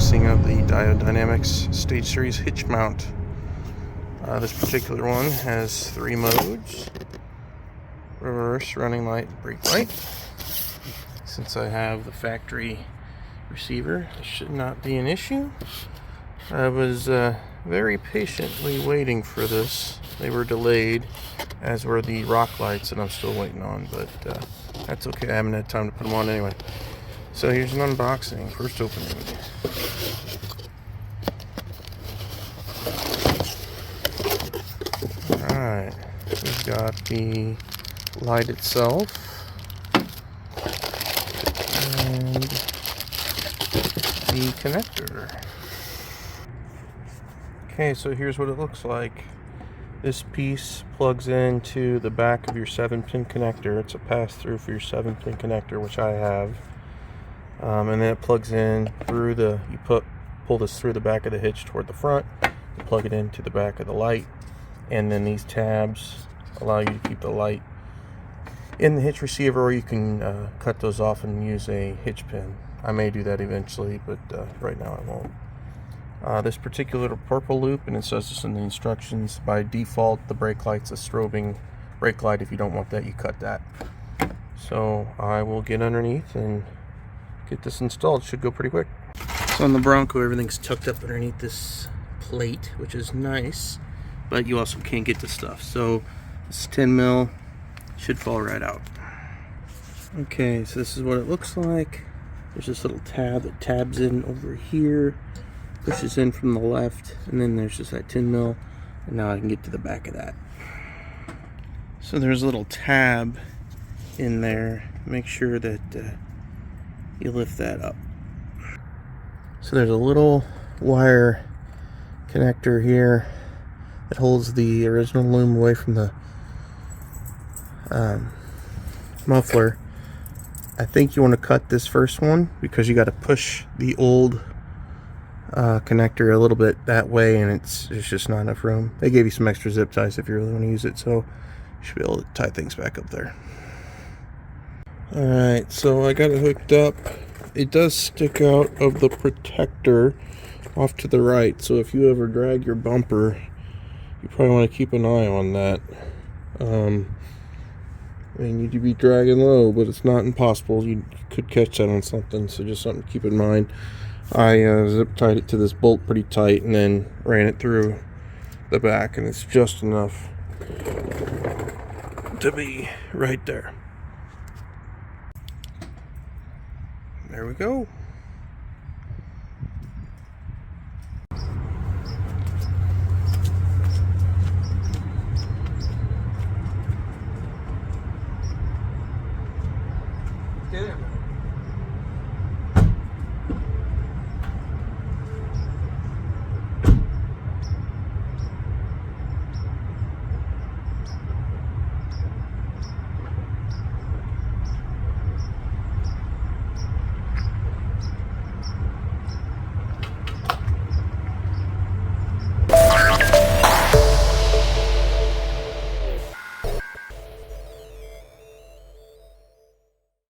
unboxing of the Diode Dynamics Stage Series Hitchmount. This particular one has 3 modes: reverse, running light, brake light. Since I have the factory receiver, this should not be an issue. I was very patiently waiting for this. They were delayed, as were the rock lights that I'm still waiting on, but that's okay. I haven't had time to put them on anyway. So here's an unboxing. First opening. Alright, we've got the light itself and the connector. Okay, so here's what it looks like. This piece plugs into the back of your 7-pin connector. It's a pass-through for your 7-pin connector, which I have. And then it plugs in through pull this through the back of the hitch toward the front, you plug it into the back of the light, and then these tabs allow you to keep the light in the hitch receiver, or you can cut those off and use a hitch pin. I may do that eventually, but right now I won't. This particular purple loop, and it says this in the instructions, by default the brake light's a strobing brake light. If you don't want that, you cut that. So I will get underneath and get this installed. Should go pretty quick. So on the Bronco, everything's tucked up underneath this plate, which is nice, but you also can't get the stuff. So this 10 mil should fall right out. Okay, so this is what it looks like. There's this little tab that tabs in over here, pushes in from the left, and then there's just that 10 mil, and now I can get to the back of that. So there's a little tab in there. Make sure that you lift that up. So there's a little wire connector here that holds the original loom away from the muffler. I think you want to cut this first one because you got to push the old connector a little bit that way, and it's just not enough room. They gave you some extra zip ties if you really want to use it, so you should be able to tie things back up there. Alright, so I got it hooked up. It does stick out of the protector off to the right, so if you ever drag your bumper, you probably want to keep an eye on that. You need to be dragging low, but it's not impossible. You could catch that on something, so just something to keep in mind. I zip tied it to this bolt pretty tight and then ran it through the back, and it's just enough to be right there. There we go. Get it.